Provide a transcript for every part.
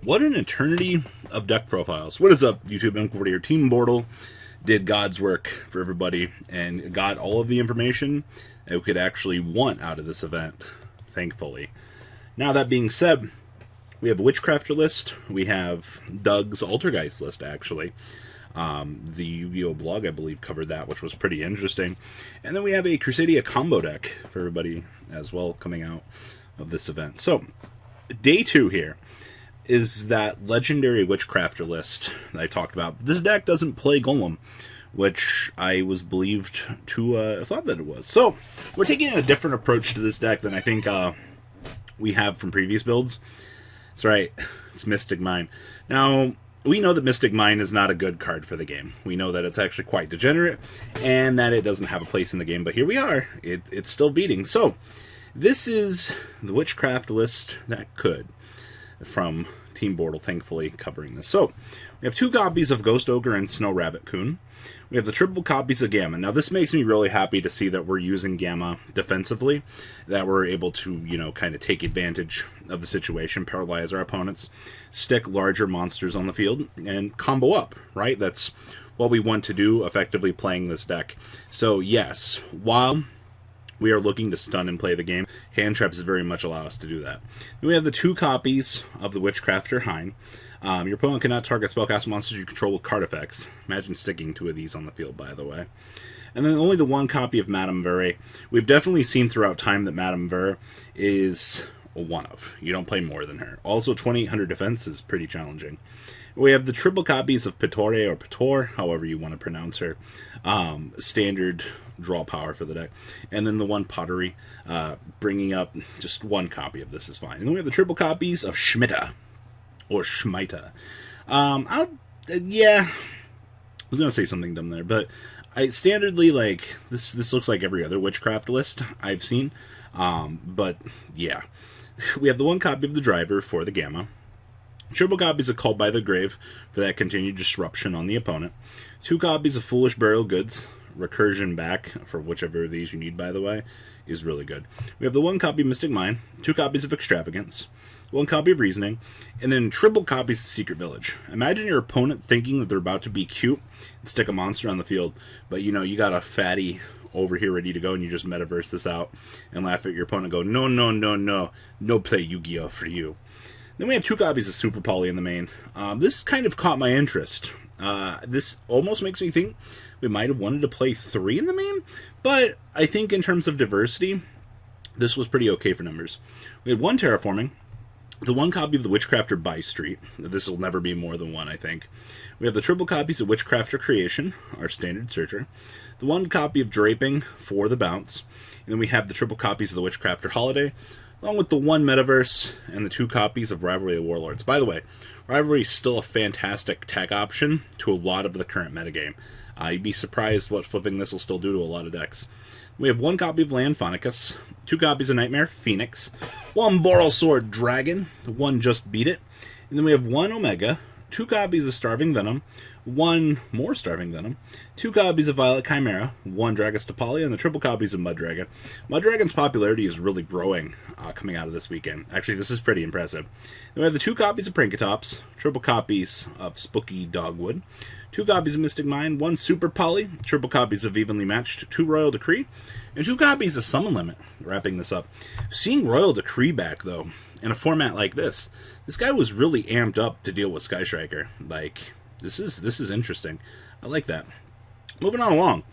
What an eternity of deck profiles. What is up, YouTube? M40 here. Team Bortle did God's work for everybody and got all of the information that we could actually want out of this event, thankfully. Now, that being said, we have a Witchcrafter list. We have Doug's Altergeist list, actually. The Yu-Gi-Oh! Blog, I believe, covered that, which was pretty interesting. And then we have a Crusadia combo deck for everybody as well coming out of this event. So, day 2 here is that legendary Witchcrafter list that I talked about. This deck doesn't play Golem, which I was believed to thought that it was. So, we're taking a different approach to this deck than I think we have from previous builds. That's right, it's Mystic Mine. Now, we know that Mystic Mine is not a good card for the game. We know that it's actually quite degenerate, and that it doesn't have a place in the game, but here we are. It's still beating. So, this is the Witchcraft list that could, from Team Bortle, thankfully, covering this. So, we have 2 copies of Ghost Ogre and Snow Rabbit Coon. We have the triple copies of Gamma. Now, this makes me really happy to see that we're using Gamma defensively, that we're able to, you know, kind of take advantage of the situation, paralyze our opponents, stick larger monsters on the field, and combo up, right? That's what we want to do, effectively playing this deck. So, yes, while we are looking to stun and play the game, hand traps very much allow us to do that. Then we have the 2 copies of the Witchcrafter Hein. Your opponent cannot target spellcast monsters you control with card effects. Imagine sticking 2 of these on the field, by the way. And then only the 1 copy of Madame Vere. We've definitely seen throughout time that Madame Vere is a one-of. You don't play more than her. Also, 2800 defense is pretty challenging. We have the triple copies of Pittore or Pittore, however you want to pronounce her. Standard draw power for the deck. And then the 1 Pottery, bringing up just 1 copy of this is fine. And then we have the triple copies of Schmitta, or Schmeita. Yeah, I was going to say something dumb there, but standardly, like, this looks like every other Witchcraft list I've seen. But, yeah. We have the 1 copy of the Driver for the Gamma. Triple copies of Called by the Grave for that continued disruption on the opponent. 2 copies of Foolish Burial Goods. Recursion back for whichever of these you need, by the way, is really good. We have the 1 copy of Mystic Mine. 2 copies of Extravagance. 1 copy of Reasoning. And then triple copies of Secret Village. Imagine your opponent thinking that they're about to be cute and stick a monster on the field, but you know, you got a fatty over here ready to go, and you just metaverse this out and laugh at your opponent and go, no, no, no, no, no play Yu-Gi-Oh! For you. Then we have 2 copies of Super Poly in the main. This kind of caught my interest. This almost makes me think we might have wanted to play 3 in the main, but I think in terms of diversity, this was pretty okay for numbers. We had 1 Terraforming, the 1 copy of the Witchcrafter By Street. This will never be more than 1, I think. We have the triple copies of Witchcrafter Creation, our standard searcher. The 1 copy of Draping for the bounce. And then we have the triple copies of the Witchcrafter Holiday, along with the 1 Metaverse and the 2 copies of Rivalry of Warlords. By the way, Rivalry is still a fantastic tech option to a lot of the current metagame. You'd be surprised what flipping this will still do to a lot of decks. We have 1 copy of Land Phonicus, 2 copies of Nightmare Phoenix, 1 Boral Sword Dragon, 1 Just Beat It, and then we have 1 Omega, 2 copies of Starving Venom, 1 more Starving Venom, 2 copies of Violet Chimera, 1 Dragostopoli, and the triple copies of Mud Dragon. Mud Dragon's popularity is really growing coming out of this weekend. Actually, this is pretty impressive. Then we have the 2 copies of Prankatops, triple copies of Spooky Dogwood, 2 copies of Mystic Mine, 1 Super Poly, triple copies of Evenly Matched, 2 Royal Decree, and 2 copies of Summon Limit, wrapping this up. Seeing Royal Decree back, though, in a format like this guy was really amped up to deal with Sky Striker. Like, this is interesting. I like that. Moving on along.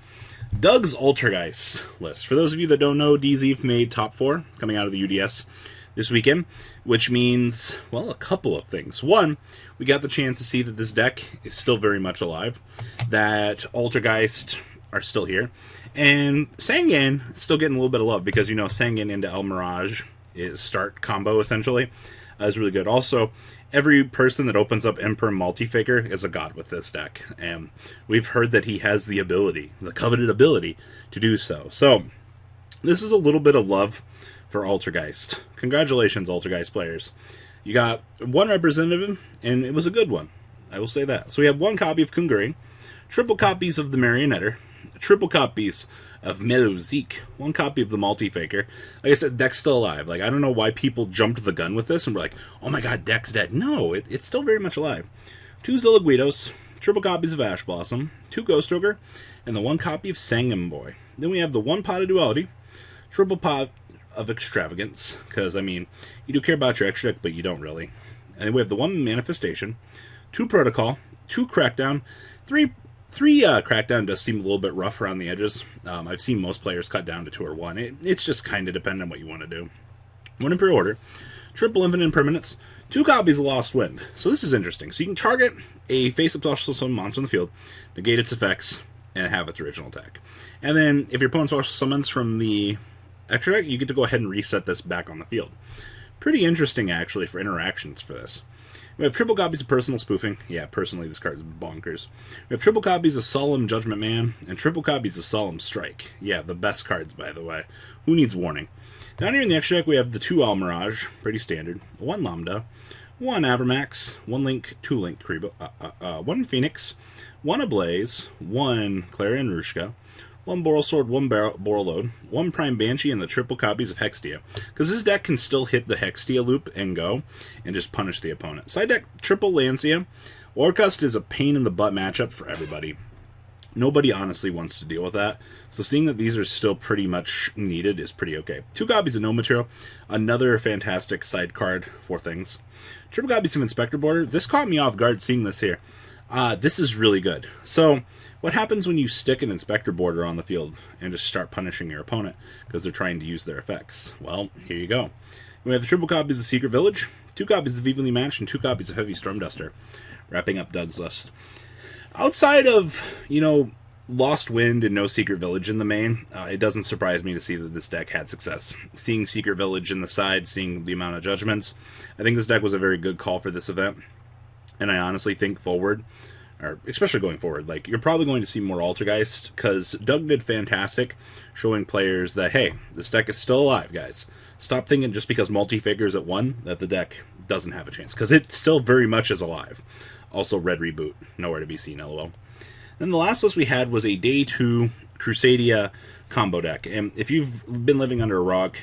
Doug's Altergeist list. For those of you that don't know, DZ made top 4 coming out of the UDS this weekend, which means, well, a couple of things. 1, we got the chance to see that this deck is still very much alive, that Altergeist are still here, and Sangan still getting a little bit of love, because, you know, Sangan into El Mirage is start combo, essentially. Is really good. Also, every person that opens up Emperor Multifaker is a god with this deck, and we've heard that he has the ability, the coveted ability, to do so. So, this is a little bit of love for Altergeist. Congratulations, Altergeist players. You got 1 representative, and it was a good one. I will say that. So we have 1 copy of Kunguri, triple copies of the Marionetter, triple copies of Melozique, 1 copy of the Multi-Faker. Like I said, deck's still alive. Like, I don't know why people jumped the gun with this and were like, oh my god, deck's dead. No, it's still very much alive. 2 Zillaguidos, triple copies of Ash Blossom, 2 Ghost Ogre, and the 1 copy of Sangam Boy. Then we have the 1 Pot of Duality, triple pot of Extravagance, because, I mean, you do care about your extra deck, but you don't really. And then we have the 1 Manifestation, 2 Protocol, 2 Crackdown, 3 Crackdown does seem a little bit rough around the edges. I've seen most players cut down to 2 or 1. It's just kind of dependent on what you want to do. 1 Imperial Order, triple Infinite Impermanence, 2 copies of Lost Wind. So this is interesting. So you can target a face-up special summon monster in the field, negate its effects, and have its original attack. And then if your opponent special summons from the extra deck, you get to go ahead and reset this back on the field. Pretty interesting, actually, for interactions for this. We have triple copies of Personal Spoofing. Yeah, personally, this card is bonkers. We have triple copies of Solemn Judgment Man, and triple copies of Solemn Strike. Yeah, the best cards, by the way. Who needs warning? Down here in the extra deck, we have the 2 Almirage, pretty standard, 1 Lambda, 1 Avermax, 1 Link, 2 Link Kribo, 1 Phoenix, 1 Ablaze, 1 Clarion Rushka, 1 Boral Sword, 1 Boral Load, 1 Prime Banshee, and the triple copies of Hextia. Because this deck can still hit the Hextia loop and go, and just punish the opponent. Side deck, triple Lancia. Orcust is a pain-in-the-butt matchup for everybody. Nobody honestly wants to deal with that. So seeing that these are still pretty much needed is pretty okay. 2 copies of No Material. Another fantastic side card for things. Triple copies of Inspector Border. This caught me off guard seeing this here. This is really good. So what happens when you stick an Inspector Border on the field and just start punishing your opponent because they're trying to use their effects? Well, here you go. We have the triple copies of Secret Village, 2 copies of Evenly Matched, and 2 copies of Heavy Storm Duster. Wrapping up Doug's list. Outside of, Lost Wind and no Secret Village in the main, it doesn't surprise me to see that this deck had success. Seeing Secret Village in the side, seeing the amount of judgments, I think this deck was a very good call for this event. And I honestly think forward, or especially going forward, like, you're probably going to see more Altergeist, because Doug did fantastic showing players that, hey, this deck is still alive, guys. Stop thinking just because multi-figures at 1 that the deck doesn't have a chance, because it still very much is alive. Also, Red Reboot, nowhere to be seen, lol. Then the last list we had was a Day 2 Crusadia combo deck, and if you've been living under a rock,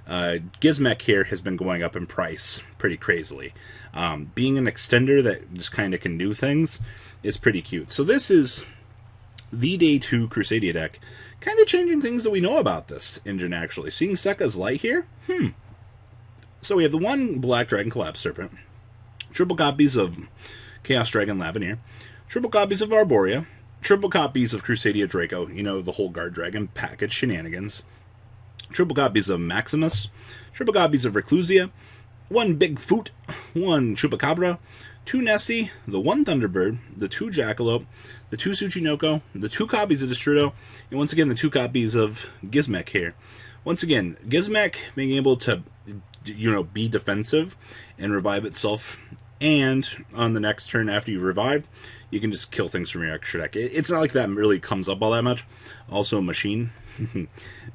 Gizmek here has been going up in price pretty crazily. Being an extender that just kind of can do things is pretty cute. So this is the Day 2 Crusadia deck, kind of changing things that we know about this engine, actually. Seeing Sekka's Light here? So we have the 1 Black Dragon Collapse Serpent, triple copies of Chaos Dragon Lavineer, triple copies of Arborea, triple copies of Crusadia Draco, the whole Guard Dragon package shenanigans, triple copies of Maximus, triple copies of Reclusia, 1 Bigfoot, 1 Chupacabra, 2 Nessie, the 1 Thunderbird, the 2 Jackalope, the 2 Tsuchinoko, the 2 copies of Destrudo, and once again the 2 copies of Gizmek here. Once again, Gizmek being able to, be defensive and revive itself, and on the next turn after you revive, you can just kill things from your extra deck. It's not like that really comes up all that much. Also, Machine.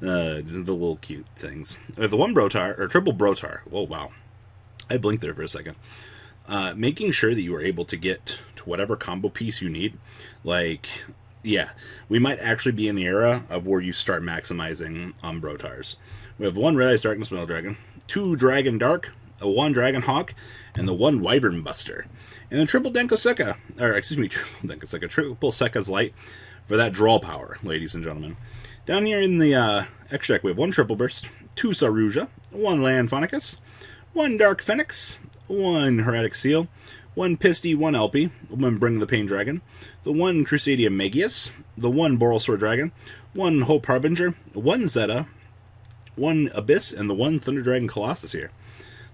The little cute things. The 1 Brotar, or triple Brotar. Oh, wow. I blinked there for a second. Making sure that you are able to get to whatever combo piece you need. Like, yeah, we might actually be in the era of where you start maximizing on Brotars. We have 1 Red Eyes Darkness Metal Dragon, 2 Dragon Dark, a 1 Dragon Hawk, and the 1 Wyvern Buster. And then triple triple Sekka's Light for that draw power, ladies and gentlemen. Down here in the extra deck, we have 1 Triple Burst, 2 Saruja, 1 Land Phonicus, 1 Dark Phoenix, 1 Heretic Seal, 1 Pisty, 1 Elpie, 1 Bring the Pain Dragon, the 1 Crusadia Magius, the 1 Boral Sword Dragon, 1 Hope Harbinger, 1 Zeta, 1 Abyss, and the 1 Thunder Dragon Colossus here.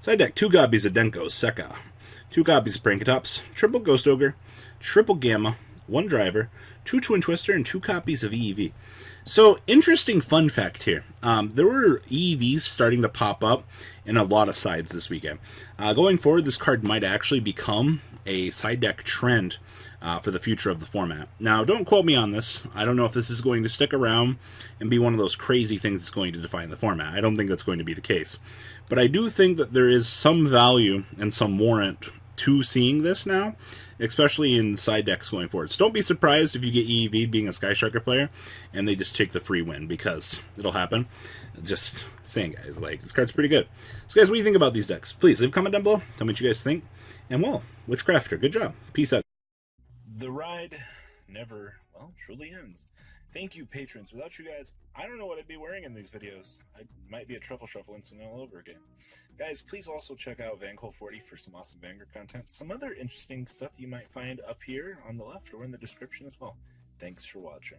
Side deck, 2 copies of Denko Sekka, 2 copies of Prankatops, triple Ghost Ogre, triple Gamma, 1 Driver, 2 Twin Twister, and 2 copies of EEV. So, interesting fun fact here. There were EEVs starting to pop up in a lot of sides this weekend. Going forward, this card might actually become a side deck trend for the future of the format. Now, don't quote me on this. I don't know if this is going to stick around and be one of those crazy things that's going to define the format. I don't think that's going to be the case. But I do think that there is some value and some warrant to seeing this now, especially in side decks going forward. So don't be surprised if you get EEV being a Sky Striker player and they just take the free win, because it'll happen. Just saying, guys, like, this card's pretty good. So guys, what do you think about these decks? Please leave a comment down below. Tell me what you guys think. And well, Witchcrafter, good job. Peace out. The ride never, well, truly ends. Thank you, patrons. Without you guys, I don't know what I'd be wearing in these videos. I might be a Truffle Shuffle incident all over again. Guys, please also check out VanCole40 for some awesome Vanguard content. Some other interesting stuff you might find up here on the left or in the description as well. Thanks for watching.